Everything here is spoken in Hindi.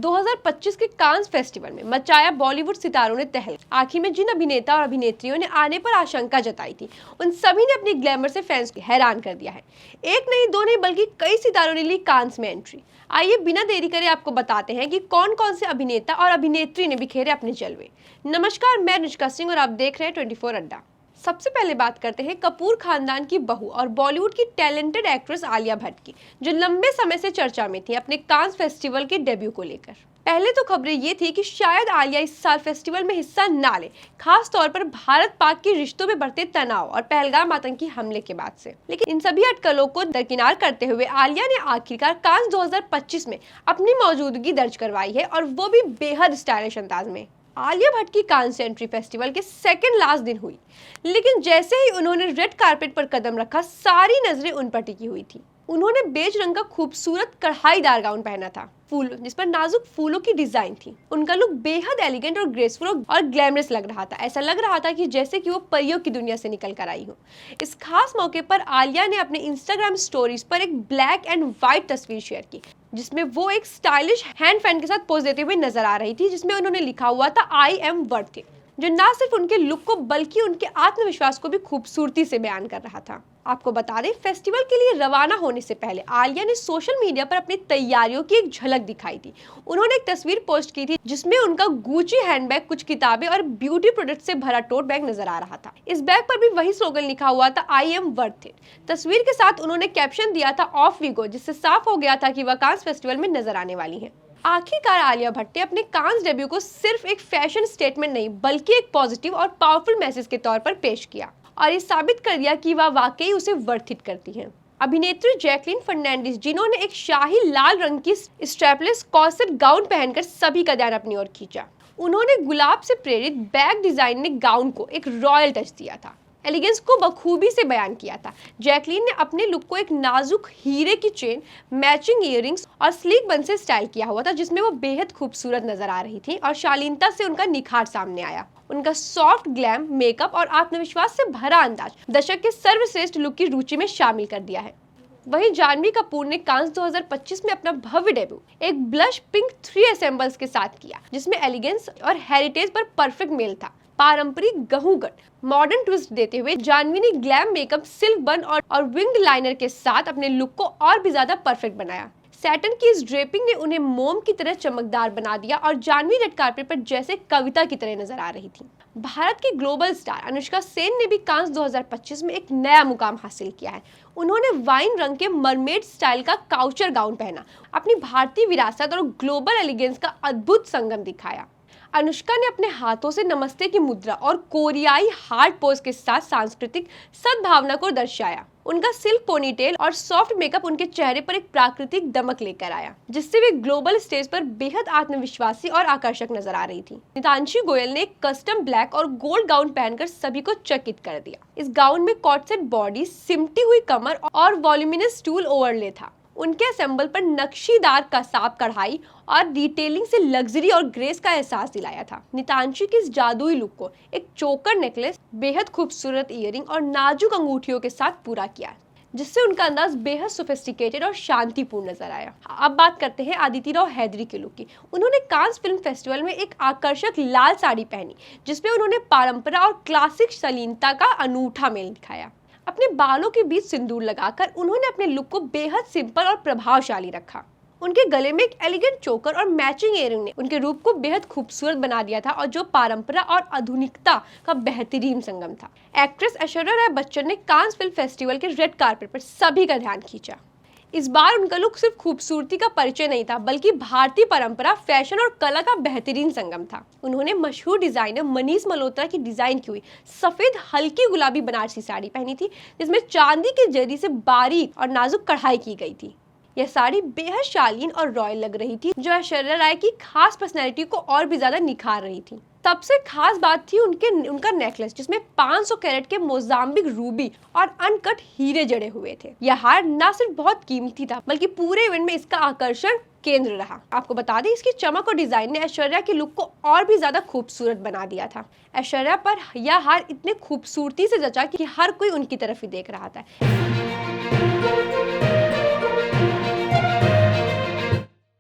2025 के कांस फेस्टिवल में मचाया बॉलीवुड सितारों ने तहलका। आखिर में जिन अभिनेता और अभिनेत्रियों ने आने पर आशंका जताई थी, उन सभी ने अपनी ग्लैमर से फैंस को हैरान कर दिया है। एक नहीं, दो नहीं, बल्कि कई सितारों ने ली कांस में एंट्री। आइए बिना देरी करे आपको बताते हैं कि कौन कौन से अभिनेता और अभिनेत्री ने बिखेरे अपने जलवे। नमस्कार, मैं अनुष्का सिंह और आप देख रहे हैं 24 अड्डा। सबसे पहले बात करते हैं कपूर खानदान की बहू और बॉलीवुड की टैलेंटेड एक्ट्रेस आलिया भट्ट की, जो लंबे समय से चर्चा में थी अपने कांस फेस्टिवल के डेब्यू को लेकर। पहले तो खबरें ये थी कि शायद आलिया इस साल फेस्टिवल में हिस्सा ना ले, खास तौर पर भारत पाक के रिश्तों में बढ़ते तनाव और पहलगाम आतंकी हमले के बाद से। लेकिन इन सभी अटकलों को दरकिनार करते हुए आलिया ने आखिरकार कांस 2025 में अपनी मौजूदगी दर्ज करवाई है, और वो भी बेहद स्टाइलिश अंदाज में। आलिया भट्ट की कांस एंट्री फेस्टिवल के सेकंड लास्ट दिन हुई, लेकिन जैसे ही उन्होंने रेड कारपेट पर कदम रखा, सारी नजरें उन पर टिकी हुई थी। उन्होंने बेज रंग का खूबसूरत कढ़ाईदार गाउन पहना था, जिस पर नाजुक फूलों की डिजाइन थी। उनका लुक बेहद एलिगेंट और ग्रेसफुल और ग्लैमरस लग रहा था। ऐसा लग रहा था कि जैसे कि वो परियों की दुनिया से निकल कर आई हो। इस खास मौके पर आलिया ने अपने इंस्टाग्राम स्टोरीज पर एक ब्लैक एंड व्हाइट तस्वीर शेयर की, जिसमें वो एक स्टाइलिश हैंड फैन के साथ पोज देते हुए नजर आ रही थी, जिसमें उन्होंने लिखा हुआ था आई एम वर्थ इट, जो ना सिर्फ उनके लुक को बल्कि उनके आत्मविश्वास को भी खूबसूरती से बयान कर रहा था। आपको बता दें, फेस्टिवल के लिए रवाना होने से पहले आलिया ने सोशल मीडिया पर अपनी तैयारियों की एक झलक दिखाई थी। उन्होंने एक तस्वीर पोस्ट की थी जिसमें उनका गुची हैंडबैग, कुछ किताबें और ब्यूटी प्रोडक्ट से भरा टोट बैग नजर आ रहा था। इस बैग पर भी वही स्लोगन लिखा हुआ था, आई एम वर्थ इट। तस्वीर के साथ उन्होंने कैप्शन दिया था, ऑफ वी गो, जिससे साफ हो गया था कि वह कांस फेस्टिवल में नजर आने वाली है। आखिरकार आलिया भट्ट ने अपने कांस डेब्यू को सिर्फ एक फैशन स्टेटमेंट नहीं, बल्कि एक पॉजिटिव और पावरफुल मैसेज के तौर पर पेश किया, और ये साबित कर दिया कि वह वाकई उसे वर्थ इट करती हैं। अभिनेत्री जैकलीन फर्नांडिस, जिन्होंने एक शाही लाल रंग की स्ट्रैपलेस कॉर्सेट गाउन पहनकर सभी का ध्यान अपनी ओर खींचा। उन्होंने गुलाब से प्रेरित बैग डिजाइन में गाउन को एक रॉयल टच दिया था, एलिगेंस को बखूबी से बयान किया था। जैकलीन ने अपने लुक को एक नाजुक हीरे की चेन, मैचिंग इयररिंग्स और स्लीक बन से स्टाइल किया हुआ था, जिसमें वो बेहद खूबसूरत नजर आ रही थी और शालीनता से उनका निखार सामने आया। उनका सॉफ्ट ग्लैम मेकअप और आत्मविश्वास से भरा अंदाज दशक के सर्वश्रेष्ठ लुक की रूचि में शामिल कर दिया है। वहीं जानवी कपूर ने कांस 2025 में अपना भव्य डेब्यू एक ब्लश पिंक 3 एसेंबल्स के साथ किया, जिसमें एलिगेंस और हेरिटेज पर परफेक्ट मेल था। पारंपरिक गहूगट मॉडर्न ट्विस्ट देते हुए जानवी ने ग्लैम मेकअप, सिल्क बन और विंग लाइनर के साथ अपने लुक को और भी ज्यादा परफेक्ट बनाया। सैटन की इस ड्रेपिंग ने उन्हें मोम की तरह चमकदार बना दिया, और जानवी रेड कार्पेट पर जैसे कविता की तरह नजर आ रही थी। भारत की ग्लोबल स्टार अनुष्का सेन ने भी कांस 2025 में एक नया मुकाम हासिल किया है। उन्होंने वाइन रंग के मरमेड स्टाइल का काउचर गाउन पहना, अपनी भारतीय विरासत और ग्लोबल एलिगेंस का अद्भुत संगम दिखाया। अनुष्का ने अपने हाथों से नमस्ते की मुद्रा और कोरियाई हार्ट पोज के साथ सांस्कृतिक सद्भावना को दर्शाया। उनका सिल्क पोनीटेल और सॉफ्ट मेकअप उनके चेहरे पर एक प्राकृतिक दमक लेकर आया, जिससे वे ग्लोबल स्टेज पर बेहद आत्मविश्वासी और आकर्षक नजर आ रही थी। नितांशी गोयल ने एक कस्टम ब्लैक और गोल्ड गाउन पहनकर सभी को चकित कर दिया। इस गाउन में कॉर्सेट बॉडी, सिमटी हुई कमर और वॉल्यूमिनस स्टूल ओवरले था। उनके असेंबल पर नक्शीदार कसाब कढ़ाई और डिटेलिंग से लग्जरी और ग्रेस का एहसास दिलाया था। नितांशी की इस जादुई लुक को एक चोकर नेकलेस, बेहद खूबसूरत इयररिंग और नाजुक अंगूठियों के साथ पूरा किया, जिससे उनका अंदाज बेहद सोफिस्टिकेटेड और शांतिपूर्ण नजर आया। अब बात करते हैं आदिति राव हैदरी के लुक की। उन्होंने कांस फिल्म फेस्टिवल में एक आकर्षक लाल साड़ी पहनी, जिसमें उन्होंने परंपरा और क्लासिक शालीनता का अनूठा मेल दिखाया। अपने बालों के बीच सिंदूर लगाकर उन्होंने अपने लुक को बेहद सिंपल और प्रभावशाली रखा। उनके गले में एक एलिगेंट चोकर और मैचिंग इयररिंग ने उनके रूप को बेहद खूबसूरत बना दिया था, और जो परंपरा और आधुनिकता का बेहतरीन संगम था। एक्ट्रेस ऐश्वर्या राय बच्चन ने कांस फिल्म फेस्टिवल के रेड कार्पेट पर सभी का ध्यान खींचा। इस बार उनका लुक सिर्फ खूबसूरती का परिचय नहीं था, बल्कि भारतीय परंपरा, फैशन और कला का बेहतरीन संगम था। उन्होंने मशहूर डिजाइनर मनीष मल्होत्रा की डिजाइन की हुई सफेद हल्की गुलाबी बनारसी साड़ी पहनी थी, जिसमें चांदी के जरी से बारीक और नाजुक कढ़ाई की गई थी। यह साड़ी बेहद शालीन और रॉयल लग रही थी, जो ऐश्वर्या राय की खास पर्सनैलिटी को और भी ज्यादा निखार रही थी। सबसे खास बात थी उनका नेकलेस, जिसमें 500 कैरेट के मोजाम्बिक रूबी और अनकट हीरे जड़े हुए थे। यह हार न सिर्फ बहुत कीमती था, बल्कि पूरे इवेंट में इसका आकर्षण केंद्र रहा। आपको बता दें, इसकी चमक और डिजाइन ने ऐश्वर्या के लुक को और भी ज्यादा खूबसूरत बना दिया था। ऐश्वर्या पर यह हार इतने खूबसूरती से जचा कि हर कोई उनकी तरफ ही देख रहा था।